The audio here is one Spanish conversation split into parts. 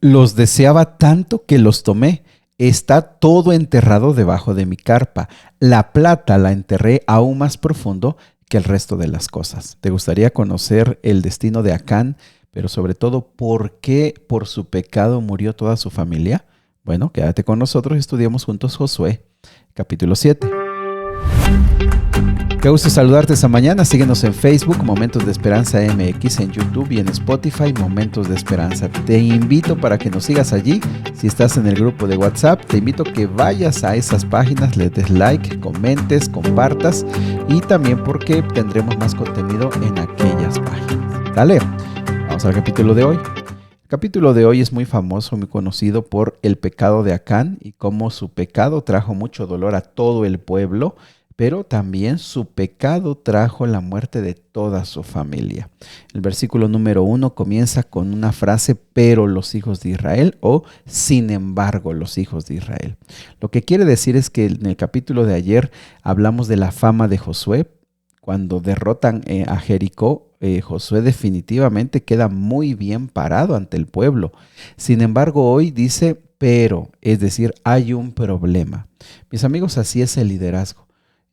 Los deseaba tanto que los tomé. Está todo enterrado debajo de mi carpa. La plata la enterré aún más profundo que el resto de las cosas. ¿Te gustaría conocer el destino de Acán, pero sobre todo por qué por su pecado murió toda su familia? Bueno, quédate con nosotros y estudiamos juntos Josué, capítulo 7. Qué gusto saludarte esta mañana. Síguenos en Facebook, Momentos de Esperanza MX, en YouTube y en Spotify, Momentos de Esperanza. Te invito para que nos sigas allí. Si estás en el grupo de WhatsApp, te invito a que vayas a esas páginas, le des like, comentes, compartas y también porque tendremos más contenido en aquellas páginas. Dale, vamos al capítulo de hoy. El capítulo de hoy es muy famoso, muy conocido por el pecado de Acán y cómo su pecado trajo mucho dolor a todo el pueblo, pero también su pecado trajo la muerte de toda su familia. El versículo número 1 comienza con una frase, pero los hijos de Israel, o sin embargo los hijos de Israel. Lo que quiere decir es que en el capítulo de ayer hablamos de la fama de Josué. Cuando derrotan a Jericó, Josué definitivamente queda muy bien parado ante el pueblo. Sin embargo, hoy dice, pero, es decir, hay un problema. Mis amigos, así es el liderazgo.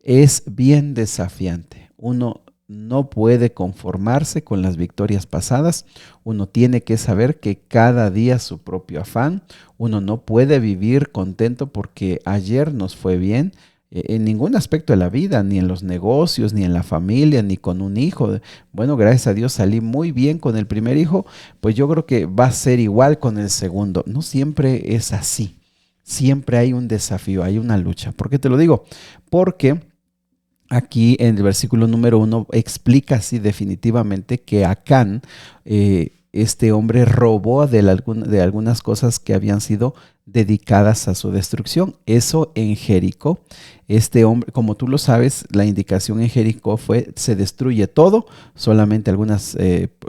Es bien desafiante. Uno no puede conformarse con las victorias pasadas. Uno tiene que saber que cada día su propio afán. Uno no puede vivir contento porque ayer nos fue bien en ningún aspecto de la vida, ni en los negocios, ni en la familia, ni con un hijo. Bueno, gracias a Dios salí muy bien con el primer hijo, pues yo creo que va a ser igual con el segundo. No siempre es así. Siempre hay un desafío, hay una lucha. ¿Por qué te lo digo? Porque aquí en el versículo número 1 explica así definitivamente que Acán, este hombre robó de algunas cosas que habían sido dedicadas a su destrucción. Eso en Jericó. Este hombre, como tú lo sabes, la indicación en Jericó fue: se destruye todo, solamente algunas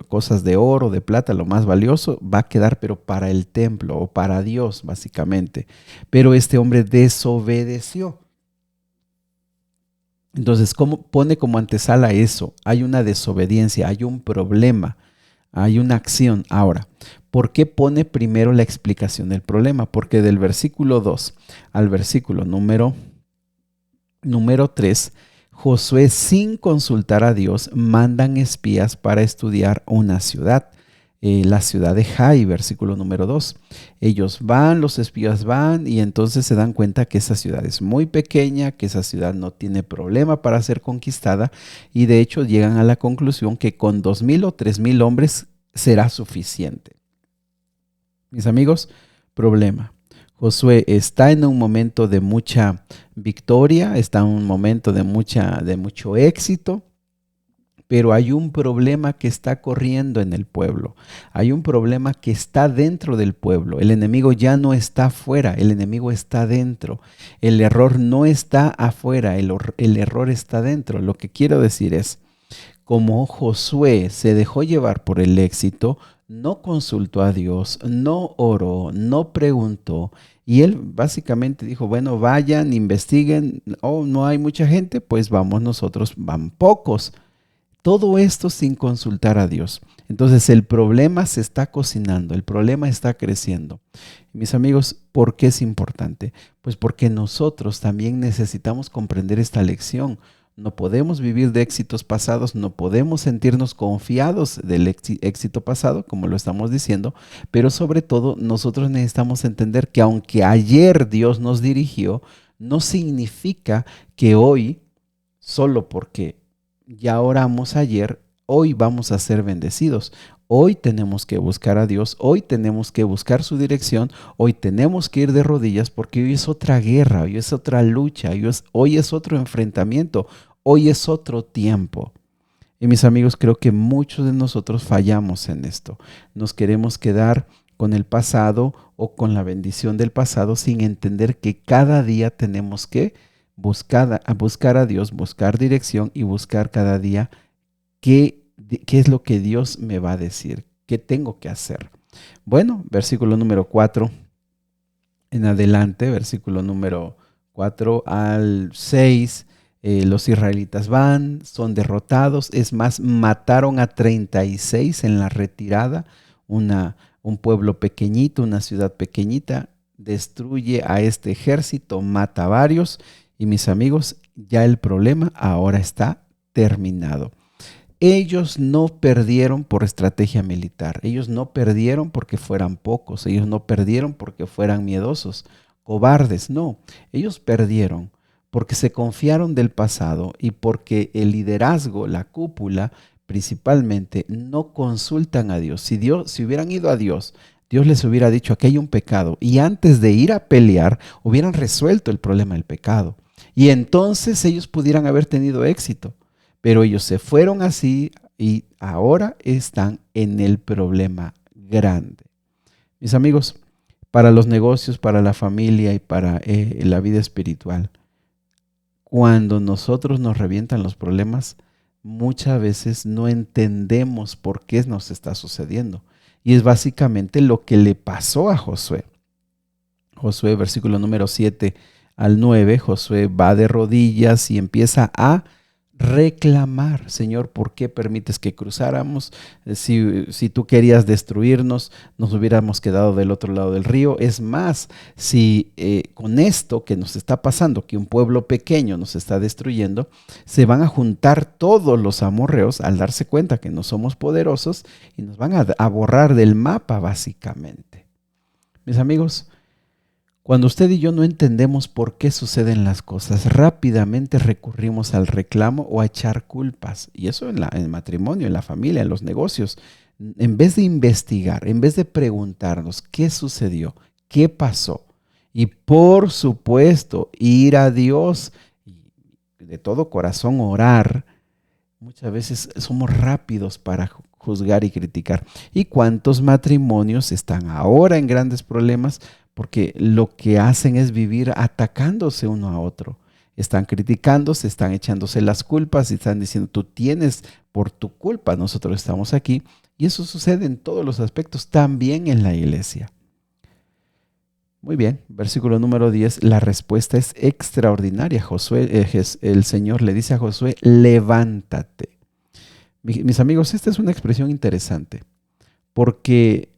cosas de oro, de plata, lo más valioso, va a quedar pero para el templo o para Dios básicamente. Pero este hombre desobedeció. Entonces, ¿cómo pone como antesala eso? Hay una desobediencia, hay un problema, hay una acción. Ahora, ¿por qué pone primero la explicación del problema? Porque del versículo 2 al versículo número 3, Josué, sin consultar a Dios, mandan espías para estudiar una ciudad. La ciudad de Jai, versículo número 2. Ellos van, los espías van y entonces se dan cuenta que esa ciudad es muy pequeña, que esa ciudad no tiene problema para ser conquistada y de hecho llegan a la conclusión que con 2,000 o 3,000 hombres será suficiente. Mis amigos, problema. Josué está en un momento de mucha victoria, está en un momento de mucho éxito. Pero hay un problema que está corriendo en el pueblo. Hay un problema que está dentro del pueblo. El enemigo ya no está afuera, el enemigo está dentro. El error no está afuera, el error está dentro. Lo que quiero decir es, como Josué se dejó llevar por el éxito, no consultó a Dios, no oró, no preguntó. Y él básicamente dijo, bueno, vayan, investiguen. Oh, no hay mucha gente, pues vamos nosotros, van pocos. Todo esto sin consultar a Dios. Entonces el problema se está cocinando, el problema está creciendo. Mis amigos, ¿por qué es importante? Pues porque nosotros también necesitamos comprender esta lección. No podemos vivir de éxitos pasados, no podemos sentirnos confiados del éxito pasado, como lo estamos diciendo, pero sobre todo nosotros necesitamos entender que aunque ayer Dios nos dirigió, no significa que hoy, solo porque ya oramos ayer, hoy vamos a ser bendecidos. Hoy tenemos que buscar a Dios, hoy tenemos que buscar su dirección, hoy tenemos que ir de rodillas porque hoy es otra guerra, hoy es otra lucha, hoy es otro enfrentamiento, hoy es otro tiempo. Y mis amigos, creo que muchos de nosotros fallamos en esto. Nos queremos quedar con el pasado o con la bendición del pasado sin entender que cada día tenemos que buscar a Dios, buscar dirección y buscar cada día qué es lo que Dios me va a decir, qué tengo que hacer. Bueno, versículo número 4 en adelante, versículo número 4 al 6, los israelitas van, son derrotados, es más, mataron a 36 en la retirada, una Un pueblo pequeñito, una ciudad pequeñita, destruye a este ejército, mata a varios y mis amigos, ya el problema ahora está terminado. Ellos no perdieron por estrategia militar, ellos no perdieron porque fueran pocos, ellos no perdieron porque fueran miedosos, cobardes, no, ellos perdieron porque se confiaron del pasado y porque el liderazgo, la cúpula, principalmente, no consultan a Dios. Si hubieran ido a Dios, Dios les hubiera dicho, aquí hay un pecado, y antes de ir a pelear, hubieran resuelto el problema del pecado. Y entonces ellos pudieran haber tenido éxito. Pero ellos se fueron así y ahora están en el problema grande. Mis amigos, para los negocios, para la familia y para la vida espiritual, cuando nosotros nos revientan los problemas, muchas veces no entendemos por qué nos está sucediendo. Y es básicamente lo que le pasó a Josué. Josué, versículo número 7 al 9, Josué va de rodillas y empieza a reclamar, Señor, ¿por qué permites que cruzáramos? Si tú querías destruirnos, nos hubiéramos quedado del otro lado del río. Es más, si con esto que nos está pasando, que un pueblo pequeño nos está destruyendo, se van a juntar todos los amorreos al darse cuenta que no somos poderosos y nos van a borrar del mapa básicamente. Mis amigos, cuando usted y yo no entendemos por qué suceden las cosas, rápidamente recurrimos al reclamo o a echar culpas. Y eso en el matrimonio, en la familia, en los negocios. En vez de investigar, en vez de preguntarnos qué sucedió, qué pasó. Y por supuesto, ir a Dios y de todo corazón orar. Muchas veces somos rápidos para juzgar y criticar. ¿Y cuántos matrimonios están ahora en grandes problemas? Porque lo que hacen es vivir atacándose uno a otro. Están criticándose, están echándose las culpas y están diciendo, tú tienes por tu culpa, nosotros estamos aquí. Y eso sucede en todos los aspectos, también en la iglesia. Muy bien, versículo número 10, la respuesta es extraordinaria. El Señor le dice a Josué, levántate. Mis amigos, esta es una expresión interesante, porque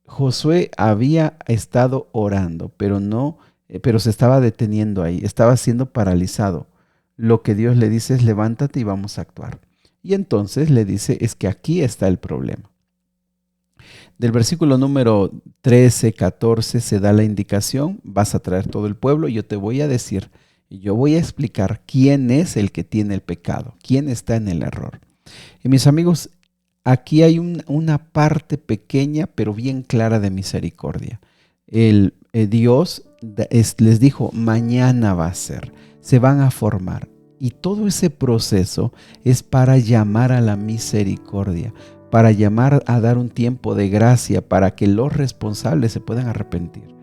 Josué había estado orando, pero se estaba deteniendo ahí, estaba siendo paralizado. Lo que Dios le dice es levántate y vamos a actuar. Y entonces le dice, es que aquí está el problema. Del versículo número 13, 14 se da la indicación, vas a traer todo el pueblo, yo te voy a decir, y yo voy a explicar quién es el que tiene el pecado, quién está en el error. Y mis amigos, aquí hay una parte pequeña, pero bien clara de misericordia. Dios les dijo, mañana va a ser, se van a formar. Y todo ese proceso es para llamar a la misericordia, para llamar a dar un tiempo de gracia, para que los responsables se puedan arrepentir.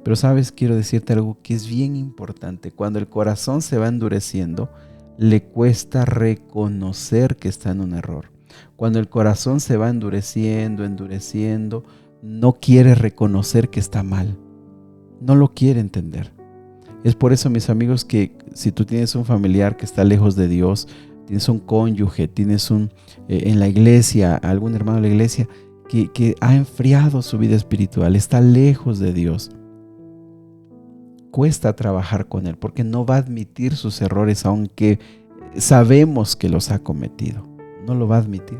Pero sabes, quiero decirte algo que es bien importante. Cuando el corazón se va endureciendo, le cuesta reconocer que está en un error. Cuando el corazón se va endureciendo, no quiere reconocer que está mal. No lo quiere entender. Es por eso, mis amigos, que si tú tienes un familiar que está lejos de Dios, tienes un cónyuge, tienes en la iglesia, algún hermano de la iglesia que ha enfriado su vida espiritual, está lejos de Dios, cuesta trabajar con él porque no va a admitir sus errores, aunque sabemos que los ha cometido. No lo va a admitir.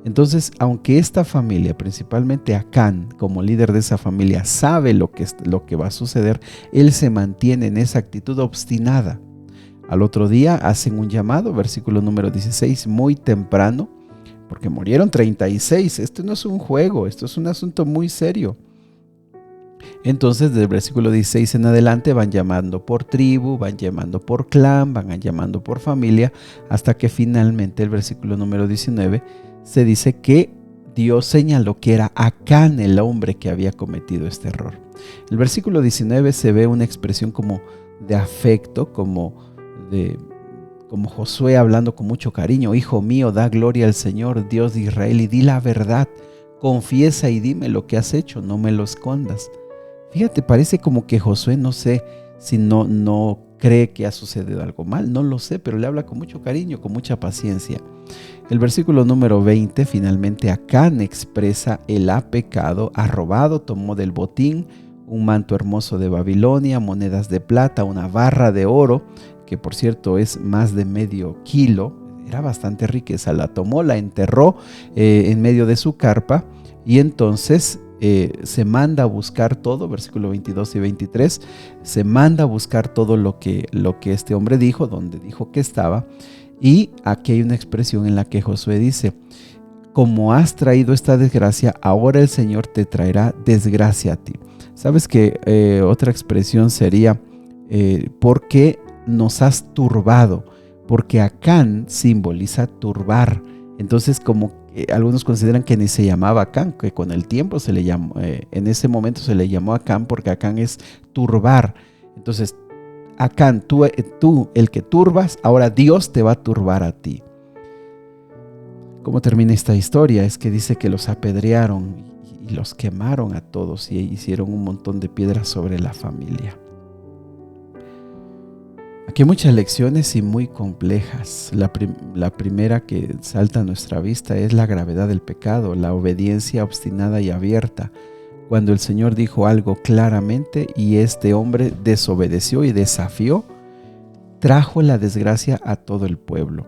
Entonces, aunque esta familia, principalmente Acán, como líder de esa familia, sabe lo que va a suceder, él se mantiene en esa actitud obstinada. Al otro día hacen un llamado, versículo número 16, muy temprano, porque murieron 36. Esto no es un juego, esto es un asunto muy serio. Entonces, del versículo 16 en adelante van llamando por tribu, van llamando por clan, van llamando por familia, hasta que finalmente el versículo número 19 se dice que Dios señaló que era Acán el hombre que había cometido este error. El versículo 19 se ve una expresión como de afecto, como Josué hablando con mucho cariño. Hijo mío, da gloria al Señor, Dios de Israel, y di la verdad. Confiesa y dime lo que has hecho, no me lo escondas. Fíjate, parece como que Josué, no sé si no cree que ha sucedido algo mal, no lo sé, pero le habla con mucho cariño, con mucha paciencia. El versículo número 20, finalmente Acán expresa: él ha pecado, ha robado, tomó del botín un manto hermoso de Babilonia, monedas de plata, una barra de oro, que por cierto es más de medio kilo, era bastante riqueza, la tomó, la enterró en medio de su carpa, y entonces se manda a buscar todo, versículo 22 y 23, se manda a buscar todo lo que este hombre dijo, donde dijo que estaba, y aquí hay una expresión en la que Josué dice: como has traído esta desgracia, ahora el Señor te traerá desgracia a ti. Sabes que otra expresión sería porque nos has turbado, porque Acán simboliza turbar. Entonces, como algunos consideran que ni se llamaba Acán, que con el tiempo se le llamó, en ese momento se le llamó Acán, porque Acán es turbar. Entonces, Acán, tú el que turbas, ahora Dios te va a turbar a ti. ¿Cómo termina esta historia? Es que dice que los apedrearon y los quemaron a todos y hicieron un montón de piedras sobre la familia. Aquí hay muchas lecciones y muy complejas. La primera que salta a nuestra vista es la gravedad del pecado, la obediencia obstinada y abierta. Cuando el Señor dijo algo claramente y este hombre desobedeció y desafió, trajo la desgracia a todo el pueblo.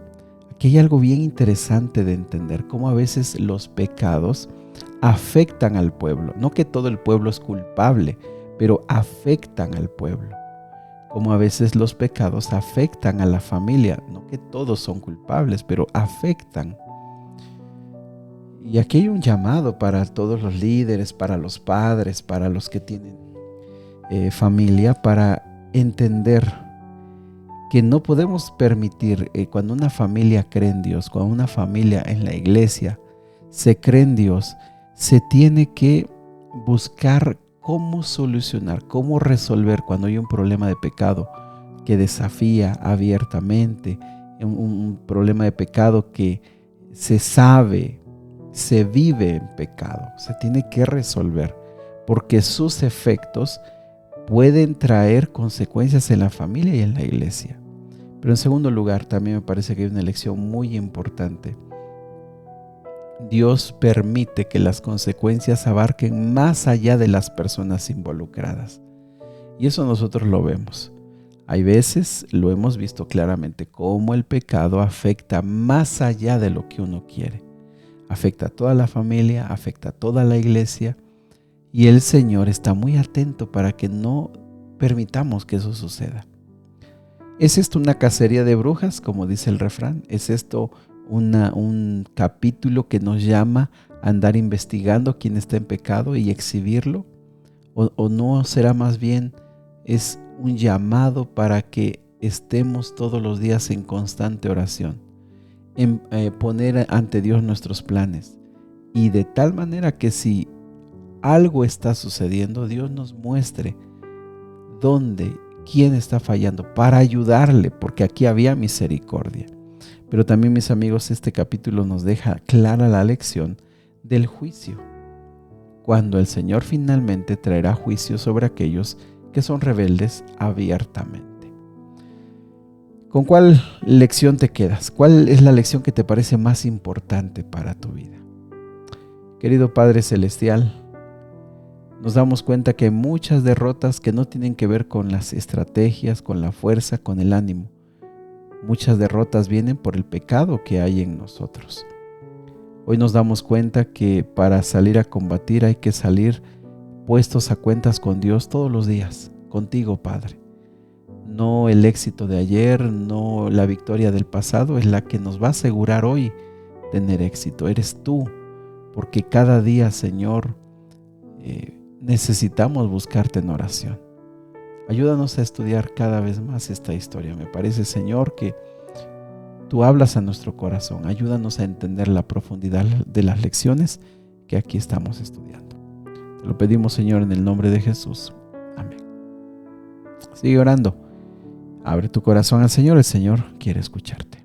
Aquí hay algo bien interesante de entender, cómo a veces los pecados afectan al pueblo. No que todo el pueblo es culpable, pero afectan al pueblo. Como a veces los pecados afectan a la familia. No que todos son culpables, pero afectan. Y aquí hay un llamado para todos los líderes, para los padres, para los que tienen familia, para entender que no podemos permitir, cuando una familia cree en Dios, cuando una familia en la iglesia se cree en Dios, se tiene que buscar cómo solucionar, cómo resolver cuando hay un problema de pecado que desafía abiertamente, un problema de pecado que se sabe, se vive en pecado. Se tiene que resolver porque sus efectos pueden traer consecuencias en la familia y en la iglesia. Pero en segundo lugar, también me parece que hay una lección muy importante. Dios permite que las consecuencias abarquen más allá de las personas involucradas. Y eso nosotros lo vemos. Hay veces, lo hemos visto claramente, cómo el pecado afecta más allá de lo que uno quiere. Afecta a toda la familia, afecta a toda la iglesia. Y el Señor está muy atento para que no permitamos que eso suceda. ¿Es esto una cacería de brujas, como dice el refrán? ¿Es esto un capítulo que nos llama a andar investigando quién está en pecado y exhibirlo? ¿O no será más bien es un llamado para que estemos todos los días en constante oración, en poner ante Dios nuestros planes? Y de tal manera que si algo está sucediendo, Dios nos muestre dónde, quién está fallando, para ayudarle, porque aquí había misericordia. Pero también, mis amigos, este capítulo nos deja clara la lección del juicio, cuando el Señor finalmente traerá juicio sobre aquellos que son rebeldes abiertamente. ¿Con cuál lección te quedas? ¿Cuál es la lección que te parece más importante para tu vida? Querido Padre Celestial, nos damos cuenta que hay muchas derrotas que no tienen que ver con las estrategias, con la fuerza, con el ánimo. Muchas derrotas vienen por el pecado que hay en nosotros. Hoy nos damos cuenta que para salir a combatir hay que salir puestos a cuentas con Dios todos los días, contigo, Padre. No el éxito de ayer, no la victoria del pasado es la que nos va a asegurar hoy tener éxito. Eres tú, porque cada día, Señor, necesitamos buscarte en oración. Ayúdanos a estudiar cada vez más esta historia. Me parece, Señor, que tú hablas a nuestro corazón. Ayúdanos a entender la profundidad de las lecciones que aquí estamos estudiando. Te lo pedimos, Señor, en el nombre de Jesús. Amén. Sigue orando. Abre tu corazón al Señor. El Señor quiere escucharte.